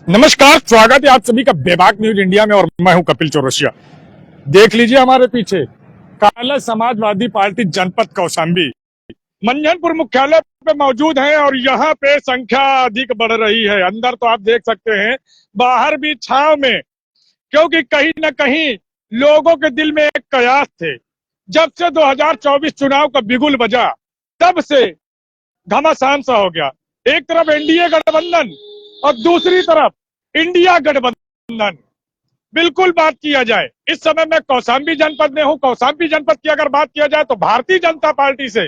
नमस्कार, स्वागत है आप सभी का बेबाक न्यूज इंडिया में और मैं हूं कपिल चौरसिया। देख लीजिए हमारे पीछे कांग्रेस समाजवादी पार्टी जनपद कौशाम्बी मंझनपुर मुख्यालय पे मौजूद हैं और यहाँ पे संख्या अधिक बढ़ रही है। अंदर तो आप देख सकते हैं, बाहर भी छाव में, क्योंकि कहीं न कहीं लोगों के दिल में एक कयास थे। जब से 2024 चुनाव का बिगुल बजा तब से घमासान सा हो गया। एक तरफ एनडीए गठबंधन और दूसरी तरफ इंडिया गठबंधन। बिल्कुल बात किया जाए, इस समय मैं कौशाम्बी जनपद में हूं। कौशाम्बी जनपद की अगर बात किया जाए तो भारतीय जनता पार्टी से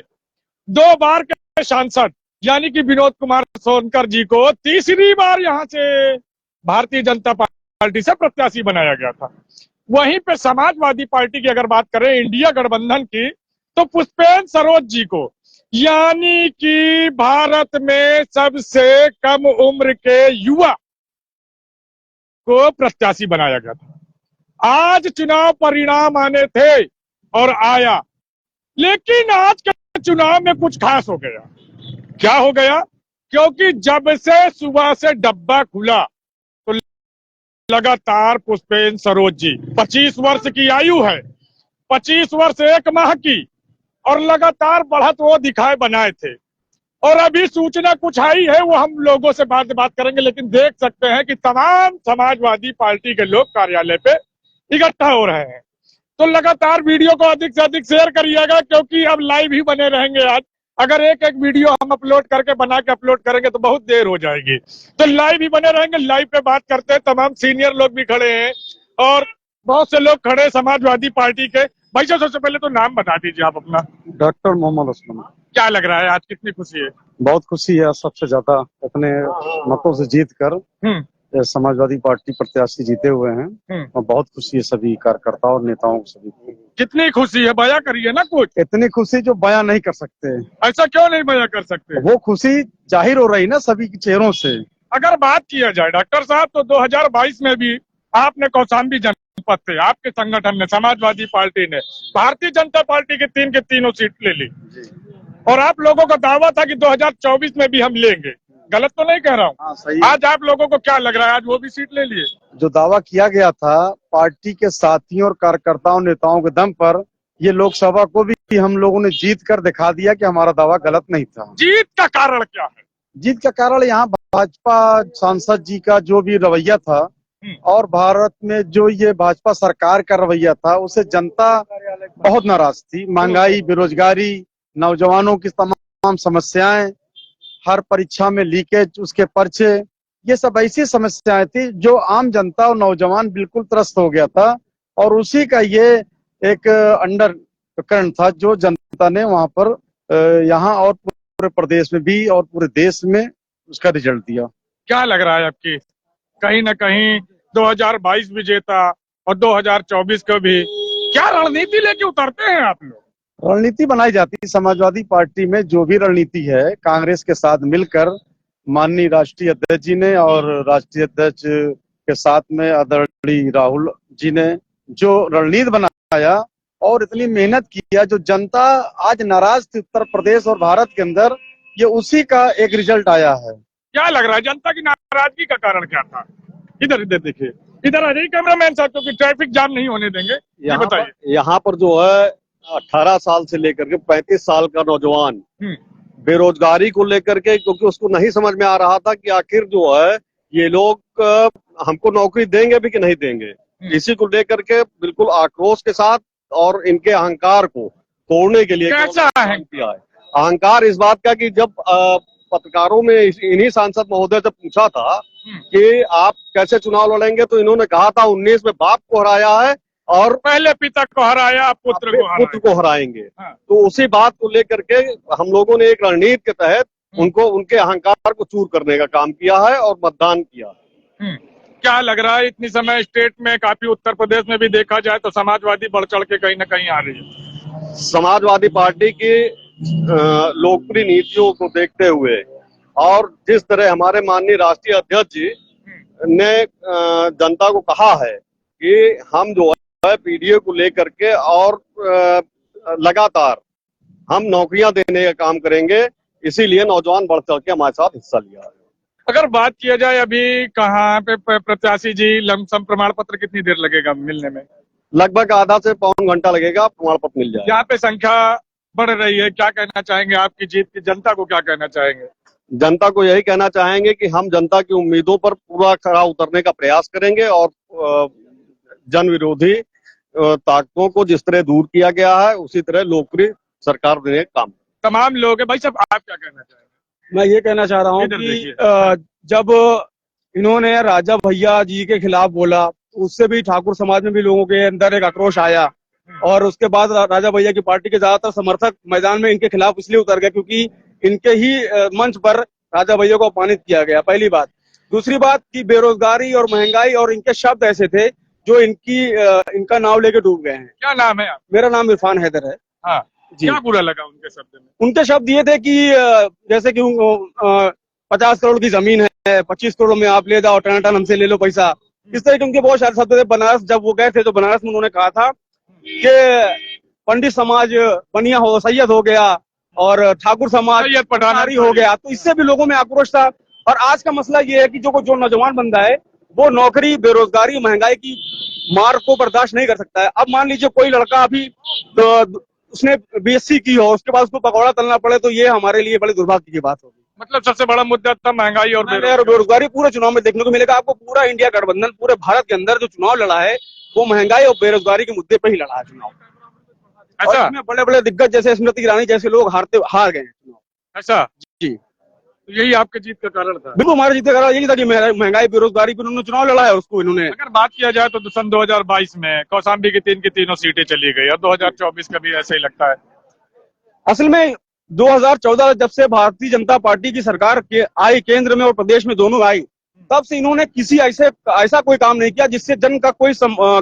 2 बार के सांसद यानी कि विनोद कुमार सोनकर जी को तीसरी बार यहां से भारतीय जनता पार्टी से प्रत्याशी बनाया गया था। वहीं पे समाजवादी पार्टी की अगर बात करें इंडिया गठबंधन की, तो पुष्पेंद्र सरोज जी को, यानी कि भारत में सबसे कम उम्र के युवा को प्रत्याशी बनाया गया था। आज चुनाव परिणाम आने थे और आया, लेकिन आज के चुनाव में कुछ खास हो गया। क्या हो गया? क्योंकि जब से सुबह से डब्बा खुला तो लगातार पुष्पेंद्र सरोज जी, 25 वर्ष की आयु है, 25 वर्ष 1 माह की, और लगातार बढ़त वो दिखाए बनाए थे। और अभी सूचना कुछ आई है, वो हम लोगों से बात करेंगे, लेकिन देख सकते हैं कि तमाम समाजवादी पार्टी के लोग कार्यालय पे इकट्ठा हो रहे हैं। तो लगातार वीडियो को अधिक से अधिक शेयर करिएगा, क्योंकि अब लाइव ही बने रहेंगे। आज अगर एक एक वीडियो हम अपलोड करके बना के अपलोड करेंगे तो बहुत देर हो जाएगी। तो लाइव ही बने रहेंगे। लाइव पे बात करते हैं, तमाम सीनियर लोग भी खड़े हैं और बहुत से लोग खड़े समाजवादी पार्टी के। भाई साहब, सबसे पहले तो नाम बता दीजिए आप अपना। डॉक्टर मोहम्मद उस्मान। क्या लग रहा है, आज कितनी खुशी है? बहुत खुशी है, सबसे ज्यादा अपने मतों से जीत कर समाजवादी पार्टी प्रत्याशी जीते हुए हैं और बहुत खुशी है सभी कार्यकर्ताओं और नेताओं को, सभी को। कितनी खुशी है, बयां करिए ना कुछ। इतनी खुशी जो बयां नहीं कर सकते। ऐसा क्यों नहीं बयां कर सकते? वो खुशी जाहिर हो रही ना सभी के चेहरों से। अगर बात किया जाए डॉक्टर साहब, तो 2022 में भी आपने कौशाम्बी जनपद से, आपके संगठन ने, समाजवादी पार्टी ने, भारतीय जनता पार्टी के 3 के तीनों सीट ले ली और आप लोगों का दावा था कि 2024 में भी हम लेंगे। गलत तो नहीं कह रहा हूँ? हाँ, सही। आज आप लोगों को क्या लग रहा है, आज वो भी सीट ले लिए? जो दावा किया गया था पार्टी के साथियों और कार्यकर्ताओं नेताओं के दम पर, ये लोकसभा को भी हम लोगों ने जीत कर दिखा दिया कि हमारा दावा गलत नहीं था। जीत का कारण क्या है? जीत का कारण यहाँ भाजपा सांसद जी का जो भी रवैया था और भारत में जो ये भाजपा सरकार का रवैया था, उससे जनता बहुत नाराज थी। महंगाई, बेरोजगारी, नौजवानों की तमाम समस्याएं, हर परीक्षा में लीकेज, उसके पर्चे, ये सब ऐसी समस्याएं थी जो आम जनता और नौजवान बिल्कुल त्रस्त हो गया था। और उसी का ये एक अंडर करंट था जो जनता ने वहां पर यहाँ और पूरे प्रदेश में भी और पूरे देश में उसका रिजल्ट दिया। क्या लग रहा है आपकी, कहीं ना कहीं 2022 विजेता और 2024 को भी क्या रणनीति लेके उतरते हैं आप लोग? रणनीति बनाई जाती है समाजवादी पार्टी में। जो भी रणनीति है कांग्रेस के साथ मिलकर माननीय राष्ट्रीय अध्यक्ष जी ने और राष्ट्रीय अध्यक्ष के साथ में आदरणीय राहुल जी ने जो रणनीति बनाया और इतनी मेहनत किया, जो जनता आज नाराज थी उत्तर प्रदेश और भारत के अंदर, ये उसी का एक रिजल्ट आया है। क्या लग रहा है, जनता की नाराजगी का कारण क्या था? इधर इधर देखिए, इधर आ जाइए कैमरामैन साहब, क्योंकि ट्रैफिक जाम नहीं होने देंगे। ये बताइए। यहाँ पर जो है 18 साल से लेकर के 35 साल का नौजवान बेरोजगारी को लेकर के, क्योंकि उसको नहीं समझ में आ रहा था कि आखिर जो है ये लोग हमको नौकरी देंगे भी कि नहीं देंगे, इसी को लेकर के बिल्कुल आक्रोश के साथ और इनके अहंकार को तोड़ने के लिए कैसा किया है। अहंकार इस बात का कि जब पत्रकारों में इन्हीं सांसद महोदय से पूछा था कि आप कैसे चुनाव लड़ेंगे, तो इन्होंने कहा था 19 में बाप को हराया है और पहले पिता को हराया, पुत्र को हराएंगे। हाँ। तो उसी बात को लेकर के हम लोगों ने एक रणनीति के तहत उनको, उनके अहंकार को चूर करने का काम किया है और मतदान किया है। क्या लग रहा है, इतनी समय स्टेट में, काफी उत्तर प्रदेश में भी देखा जाए तो समाजवादी बढ़ चढ़ के कहीं ना कहीं आ रही है? समाजवादी पार्टी की लोकप्रिय नीतियों को देखते हुए और जिस तरह हमारे माननीय राष्ट्रीय अध्यक्ष जी ने जनता को कहा है कि हम जो है पीडीए को लेकर के और लगातार हम नौकरियां देने का काम करेंगे, इसीलिए नौजवान बढ़ चढ़ के हमारे साथ हिस्सा लिया है। अगर बात किया जाए अभी कहाँ पे प्रत्याशी जी लमसम प्रमाण पत्र कितनी देर लगेगा मिलने में? लगभग आधा से पौन घंटा लगेगा, प्रमाण पत्र मिल जाएगा। यहाँ पे संख्या बढ़ रही है, क्या कहना चाहेंगे आपकी जीत की जनता को क्या कहना चाहेंगे? जनता को यही कहना चाहेंगे कि हम जनता की उम्मीदों पर पूरा खरा उतरने का प्रयास करेंगे और जन विरोधी ताकतों को जिस तरह दूर किया गया है उसी तरह लोकप्रिय सरकार देने का काम। तमाम लोग हैं भाई साहब, आप क्या कहना चाहेंगे? मैं ये कहना चाह रहा हूँ कि जब इन्होंने राजा भैया जी के खिलाफ बोला, उससे भी ठाकुर समाज में भी लोगों के अंदर एक आक्रोश आया और उसके बाद राजा भैया की पार्टी के ज्यादातर समर्थक मैदान में इनके खिलाफ इसलिए उतर गए क्योंकि इनके ही मंच पर राजा भैया को अपमानित किया गया, पहली बात। दूसरी बात कि बेरोजगारी और महंगाई और इनके शब्द ऐसे थे जो इनका नाव लेके डूब गए हैं। क्या नाम है आप? मेरा नाम इरफान हैदर है। हाँ जी। क्या बुरा लगा उनके शब्द में? उनके शब्द ये थे कि जैसे कि 50 करोड़ की जमीन है, 25 करोड़ में आप ले जाओ, टन हमसे ले लो पैसा। इस तरह के उनके बहुत सारे शब्द थे। बनारस जब वो गए थे तो बनारस में उन्होंने कहा था कि पंडित समाज बनिया हो, सैयद हो गया और ठाकुर समाज पठारी हो गया। तो इससे भी लोगों में आक्रोश था। और आज का मसला ये है कि जो नौजवान बंदा है वो नौकरी, बेरोजगारी, महंगाई की मार को बर्दाश्त नहीं कर सकता है। अब मान लीजिए कोई लड़का अभी उसने बीएससी की हो, उसके बाद उसको पकौड़ा तलना पड़े, तो ये हमारे लिए बड़ी दुर्भाग्य की बात होगी। मतलब सबसे बड़ा मुद्दा था महंगाई और बेरोजगारी। पूरे चुनाव में देखने को मिलेगा आपको। पूरा इंडिया गठबंधन पूरे भारत के अंदर जो चुनाव लड़ा है वो महंगाई और बेरोजगारी के मुद्दे पे ही लड़ा है चुनाव। अच्छा, इसमें बड़े बड़े दिग्गज जैसे स्मृति ईरानी जैसे लोग हार गए हैं चुनाव। ऐसा जी, तो यही आपके जीत का कारण था? बिल्कुल, हमारे जीत का कारण यही था कि महंगाई बेरोजगारी पर उन्होंने चुनाव लड़ा है, उसको इन्होंने। अगर बात किया जाए तो सन 2022 में कौशाम्बी की तीनों सीटें चली गई और 2024 का भी ऐसा ही लगता है। असल में 2014 जब से भारतीय जनता पार्टी की सरकार आई केंद्र में और प्रदेश में दोनों आई, तब से इन्होंने किसी ऐसा कोई काम नहीं किया जिससे जन का कोई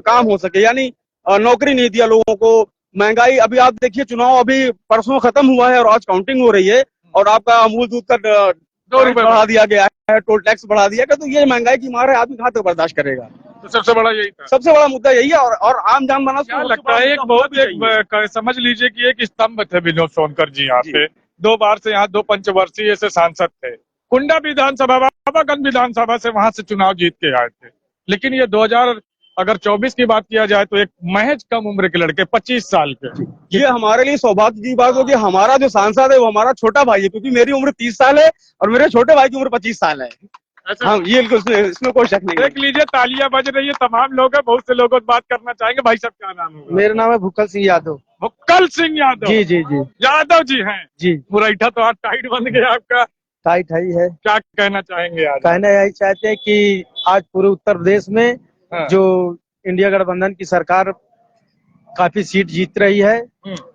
काम हो सके। यानी नौकरी नहीं दिया लोगों को। महंगाई, अभी आप देखिए चुनाव अभी परसों खत्म हुआ है और आज काउंटिंग हो रही है और आपका अमूल दूध का 2 रुपए बढ़ा दिया गया है, टोल टैक्स बढ़ा दिया गया। तो ये महंगाई की मार है, आदमी कहाँ तक बर्दाश्त करेगा। तो सबसे बड़ा यही था, सबसे बड़ा मुद्दा यही है। और आम जनमानस क्या लगता है एक समझ लीजिए कि एक स्तंभ थे विनोद सोनकर जी यहाँ पे। 2 बार से यहाँ 2 पंचवर्षीय से सांसद थे। कुंडा विधानसभा, बाबागंज विधानसभा से वहां से चुनाव जीत के आए थे। लेकिन ये 2024 की बात किया जाए तो एक महज कम उम्र के लड़के 25 साल के। ये हमारे लिए सौभाग्य की बात होगी। हमारा जो सांसद है वो हमारा छोटा भाई है, क्योंकि मेरी उम्र 30 साल है और मेरे छोटे भाई की उम्र 25 साल है। हाँ, ये इसमें कोई शक नहीं। देख लीजिए, तालियां बज रही है, तमाम लोग हैं, बहुत से लोगों से बात करना चाहेंगे। भाई साहब क्या नाम होगा? मेरा नाम है भुक्कल सिंह यादव। भुक्कल सिंह यादव? जी जी जी, यादव जी हैं जी। मुरैठा तो आज टाइट बन गया आपका। टाइट है। क्या कहना चाहेंगे आज? कहना यही चाहते हैं कि आज पूरे उत्तर प्रदेश में जो इंडिया गठबंधन की सरकार काफी सीट जीत रही है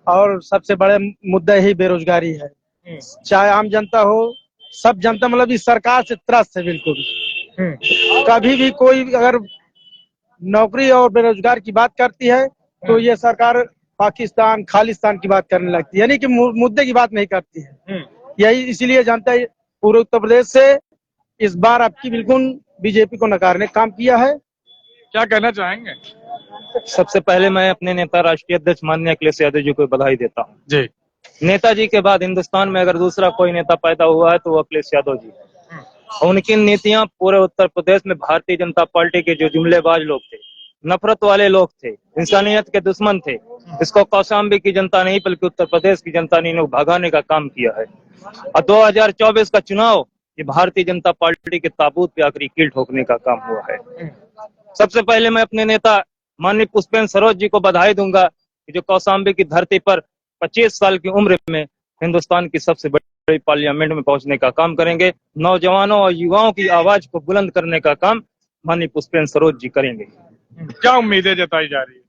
और सबसे बड़ा मुद्दा यही बेरोजगारी है। चाहे आम जनता हो, सब जनता मतलब इस सरकार से त्रस्त है बिल्कुल। कभी भी कोई अगर नौकरी और बेरोजगार की बात करती है तो ये सरकार पाकिस्तान, खालिस्तान की बात करने लगती है, यानी कि मुद्दे की बात नहीं करती है। यही इसीलिए जनता पूरे उत्तर प्रदेश से इस बार आपकी बिल्कुल बीजेपी को नकारने काम किया है। क्या कहना चाहेंगे? सबसे पहले मैं अपने नेता राष्ट्रीय अध्यक्ष माननीय अखिलेश यादव जी को बधाई देता हूँ जी। नेताजी के बाद हिंदुस्तान में अगर दूसरा कोई नेता पैदा हुआ है तो वो अखिलेश यादव जी। उनकी नीतियां पूरे उत्तर प्रदेश में भारतीय जनता पार्टी के जो जुमलेबाज लोग थे, नफरत वाले लोग थे, इंसानियत के दुश्मन थे, इसको कौशाम्बी की जनता नहीं बल्कि उत्तर प्रदेश की जनता ने इन्हें भगाने का काम किया है। और 2024 का चुनाव ये भारतीय जनता पार्टी के ताबूत पे आखिरी कील ठोकने का काम हुआ है। सबसे पहले मैं अपने नेता माननीय पुष्पेंद्र सरोज जी को बधाई दूंगा कि जो कौशाम्बी की धरती पर 25 साल की उम्र में हिंदुस्तान की सबसे बड़ी पार्लियामेंट में पहुंचने का काम करेंगे। नौजवानों और युवाओं की आवाज को बुलंद करने का काम माननीय पुष्पेंद्र सरोज जी करेंगे। क्या उम्मीदें जताई जा रही है?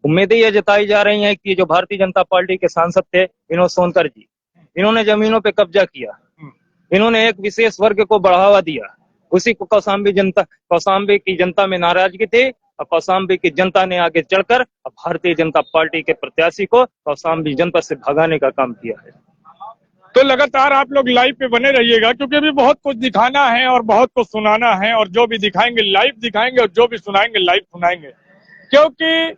उम्मीदें ये जताई जा रही हैं कि जो भारतीय जनता पार्टी के सांसद थे विनोद सोनकर जी, इन्होंने जमीनों पे कब्जा किया, इन्होंने एक विशेष वर्ग को बढ़ावा दिया। उसी को कौशाम्बी की जनता में नाराजगी थी और कौशाम्बी की जनता ने आगे चढ़कर भारतीय जनता पार्टी के प्रत्याशी को कौशाम्बी जनता से भगाने का काम किया है। तो लगातार आप लोग लाइव पे बने रहिएगा, क्योंकि अभी बहुत कुछ दिखाना है और बहुत कुछ सुनाना है, और जो भी दिखाएंगे लाइव दिखाएंगे और जो भी सुनाएंगे लाइव सुनाएंगे। क्योंकि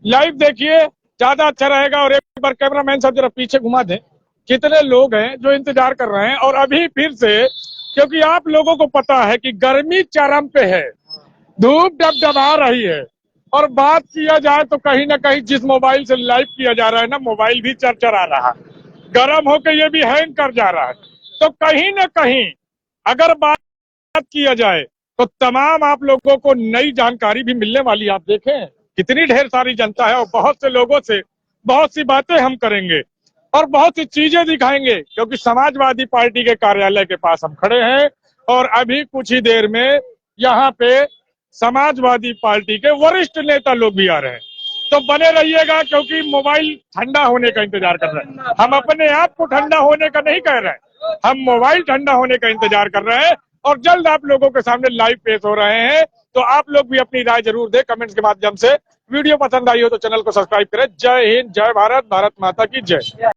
लाइव देखिए ज्यादा अच्छा रहेगा। और एक बार कैमरामैन साहब जरा पीछे घुमा दें, कितने लोग हैं जो इंतजार कर रहे हैं। और अभी फिर से क्योंकि आप लोगों को पता है कि गर्मी चरम पे है, धूप डबडबा रही है, और बात किया जाए तो कहीं ना कहीं जिस मोबाइल से लाइव किया जा रहा है ना, मोबाइल भी चरचरा रहा है, गर्म होकर ये भी हैंग कर जा रहा है। तो कहीं ना कहीं अगर बात किया जाए तो तमाम आप लोगों को नई जानकारी भी मिलने वाली है। आप देखें कितनी ढेर सारी जनता है, और बहुत से लोगों से बहुत सी बातें हम करेंगे और बहुत सी चीजें दिखाएंगे, क्योंकि समाजवादी पार्टी के कार्यालय के पास हम खड़े हैं और अभी कुछ ही देर में यहाँ पे समाजवादी पार्टी के वरिष्ठ नेता लोग भी आ रहे हैं। तो बने रहिएगा, क्योंकि मोबाइल ठंडा होने का इंतजार कर रहे हैं। हम अपने आप को ठंडा होने का नहीं कह रहे हैं, हम मोबाइल ठंडा होने का इंतजार कर रहे हैं, और जल्द आप लोगों के सामने लाइव पेश हो रहे हैं। तो आप लोग भी अपनी राय जरूर दें कमेंट्स के माध्यम से। वीडियो पसंद आई हो तो चैनल को सब्सक्राइब करें। जय हिंद, जय भारत, भारत माता की जय।